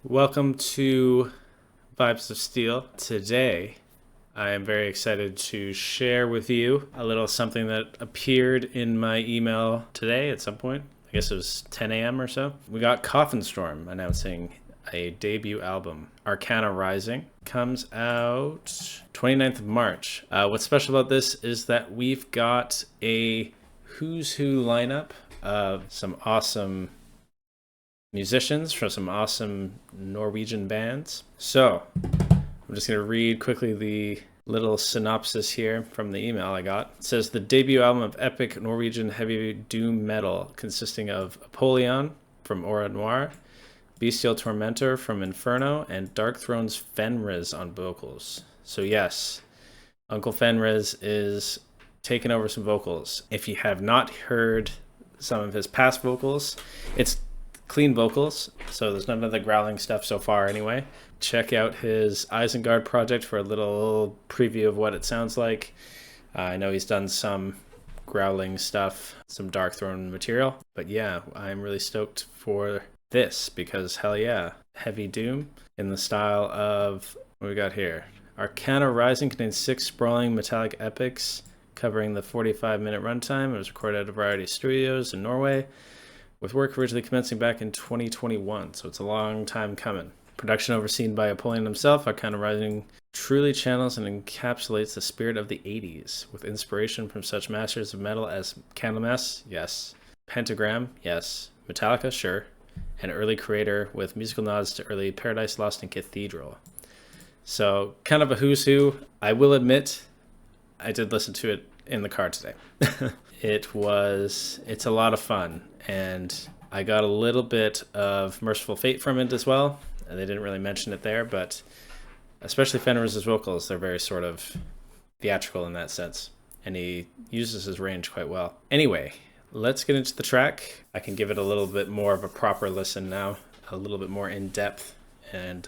Welcome to Vibes of Steel. Today, I am very excited to share with you a little something that appeared in my email today at some point. I guess it was 10 a.m. or so. We got Coffin Storm announcing a debut album. Arcana Rising comes out 29th of March. What's special about this is that we've got a who's who lineup of some awesome musicians from some awesome Norwegian bands. So I'm just going to read quickly the little synopsis here from the email I got. It says the debut album of epic Norwegian heavy doom metal consisting of APOLLYON from NOIR, BESTIAL TORMENTOR from INFERNÖ, and DARKTHRONE'S FENRIZ on vocals. So yes, Uncle FENRIZ is taking over some vocals. If you have not heard some of his past vocals, it's clean vocals, so there's none of the growling stuff so far anyway. Check out his Isengard project for a little preview of what it sounds like. I know he's done some growling stuff, some Darkthrone material, but yeah, I'm really stoked for this because hell yeah, heavy doom in the style of what we got here. Arcana Rising contains 6 sprawling metallic epics covering the 45-minute runtime. It was recorded at a variety of studios in Norway, with work originally commencing back in 2021, so it's a long time coming. Production overseen by APOLLYON himself, Arcana Rising truly channels and encapsulates the spirit of the 80s, with inspiration from such masters of metal as Candlemass, yes, Pentagram, yes, Metallica, sure, and early Creator, with musical nods to early Paradise Lost and Cathedral. So, kind of a who's who. I will admit, I did listen to it in the car today. It's a lot of fun, and I got a little bit of Mercyful Fate from it as well. They didn't really mention it there, but especially FENRIZ's vocals, they're very sort of theatrical in that sense, and he uses his range quite well. Anyway, let's get into the track. I can give it a little bit more of a proper listen now, a little bit more in depth, and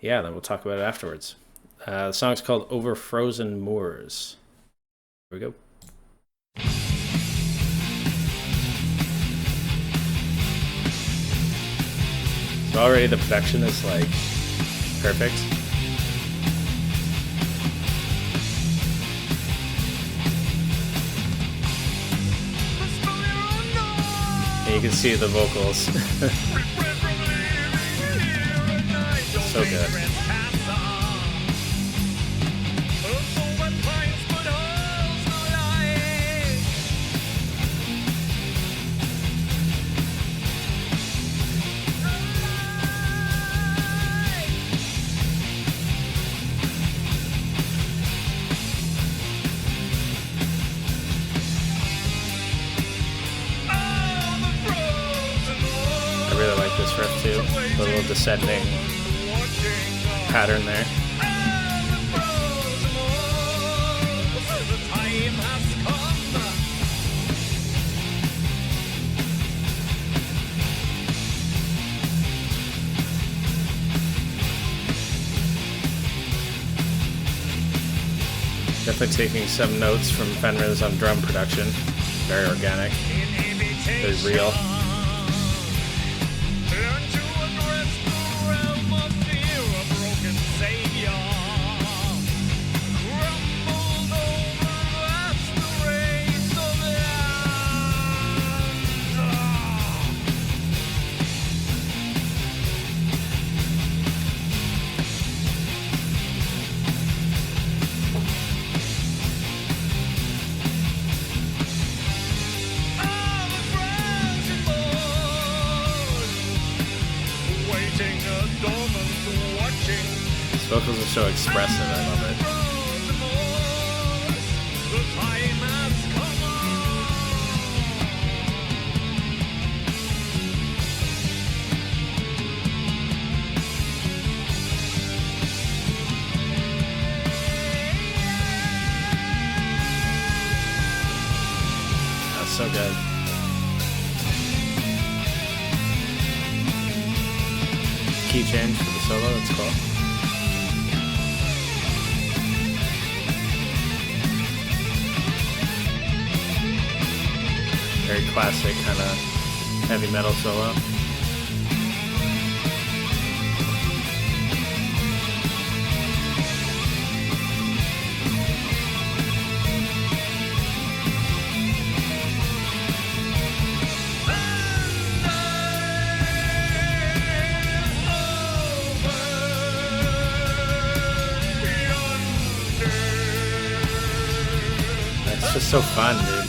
yeah, then we'll talk about it afterwards. The song's called Over Frozen Moors. Here we go. So already the production is like perfect. And you can see the vocals. So good. I really like this riff too, the little descending pattern there. Definitely taking some notes from FENRIZ on drum production. Very organic, very real. His vocals are so expressive, I love it. That's so good. Key change for the solo, that's cool. Very classic kind of heavy metal solo. So fun, dude.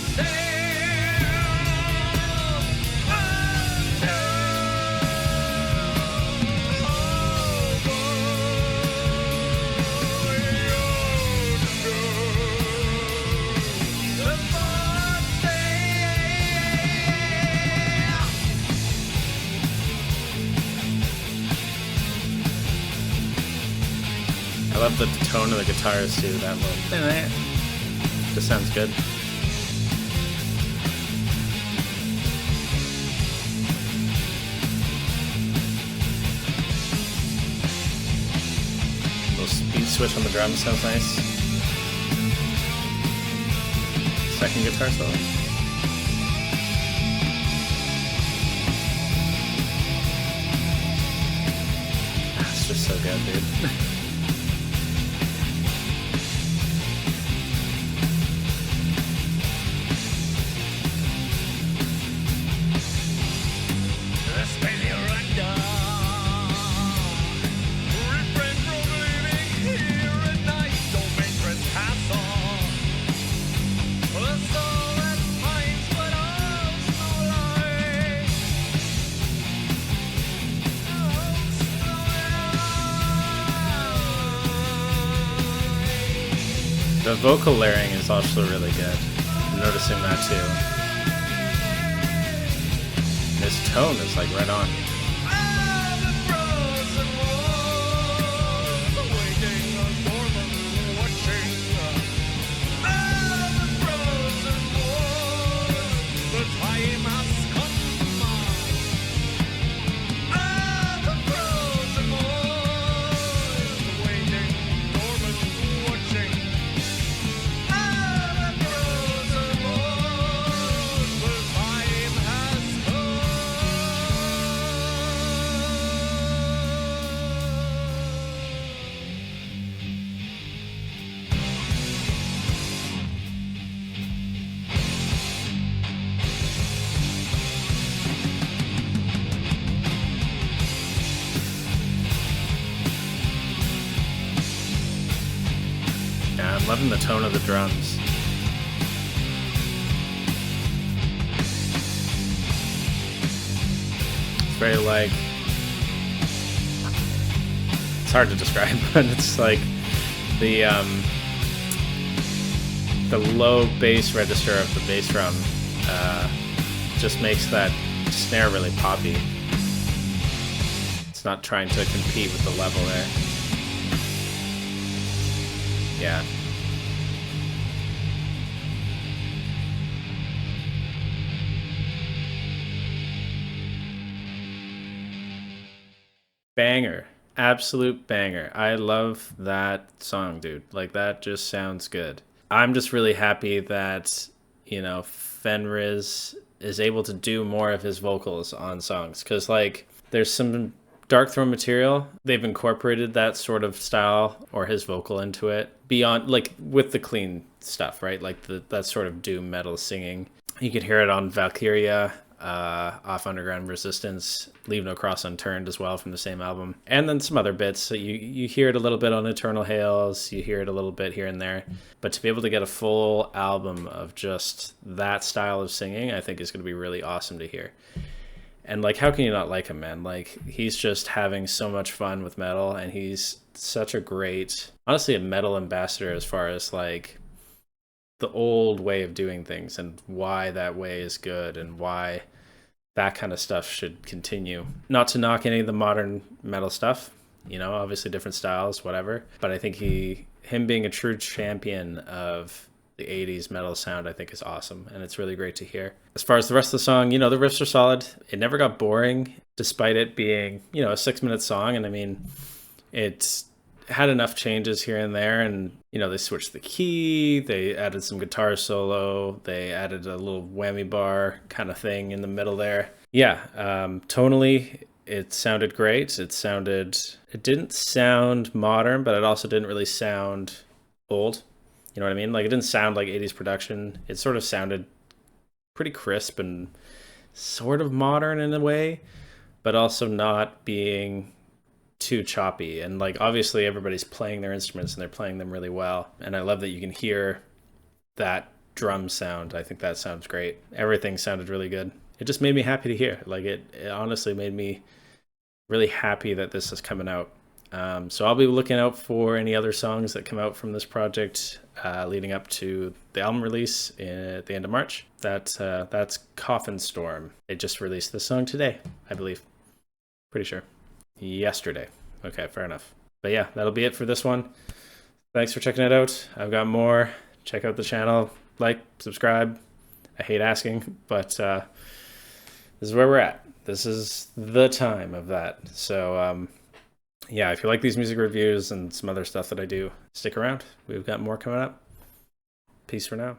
I love the tone of the guitars too, that little... Just sounds good. Little speed switch on the drums sounds nice. Second guitar solo. It's just so good, dude. The vocal layering is also really good. I'm noticing that too. His tone is like right on. I'm loving the tone of the drums. It's very like... It's hard to describe, but it's like the low bass register of the bass drum just makes that snare really poppy. It's not trying to compete with the level there. Yeah. Banger. Absolute banger. I love that song, dude. Like, that just sounds good. I'm just really happy that, you know, FENRIZ is able to do more of his vocals on songs. Because, like, there's some Darkthrone material. They've incorporated that sort of style or his vocal into it. Beyond, like, with the clean stuff, right? Like, that sort of doom metal singing. You could hear it on Valkyria, off Underground Resistance, Leave No Cross Unturned as well from the same album, and then some other bits. So you hear it a little bit on Eternal Hails, you hear it a little bit here and there, but to be able to get a full album of just that style of singing, I think is going to be really awesome to hear. And like, how can you not like him, man? Like, he's just having so much fun with metal, and he's such a great, honestly, a metal ambassador as far as like the old way of doing things and why that way is good and why that kind of stuff should continue. Not to knock any of the modern metal stuff, you know, obviously different styles, whatever. But I think him being a true champion of the 80s metal sound, I think is awesome. And it's really great to hear. As far as the rest of the song, you know, the riffs are solid. It never got boring, despite it being, you know, a 6-minute song. And I mean, it's had enough changes here and there, and you know, they switched the key, they added some guitar solo, they added a little whammy bar kind of thing in the middle there. Yeah, tonally it sounded great. It didn't sound modern, but it also didn't really sound old. You know what I mean? Like, it didn't sound like 80s production. It sort of sounded pretty crisp and sort of modern in a way, but also not being too choppy. And like, obviously everybody's playing their instruments and they're playing them really well, and I love that you can hear that drum sound. I think that sounds great. Everything sounded really good. It just made me happy to hear. Like it honestly made me really happy that this is coming out. So I'll be looking out for any other songs that come out from this project leading up to the album release at the end of March. That's Coffin Storm. They just released this song today, I believe. Pretty sure. Yesterday. Okay, fair enough. But yeah, that'll be it for this one. Thanks for checking it out. I've got more. Check out the channel. Like, subscribe. I hate asking, but this is where we're at. This is the time of that. So yeah, if you like these music reviews and some other stuff that I do, stick around. We've got more coming up. Peace for now.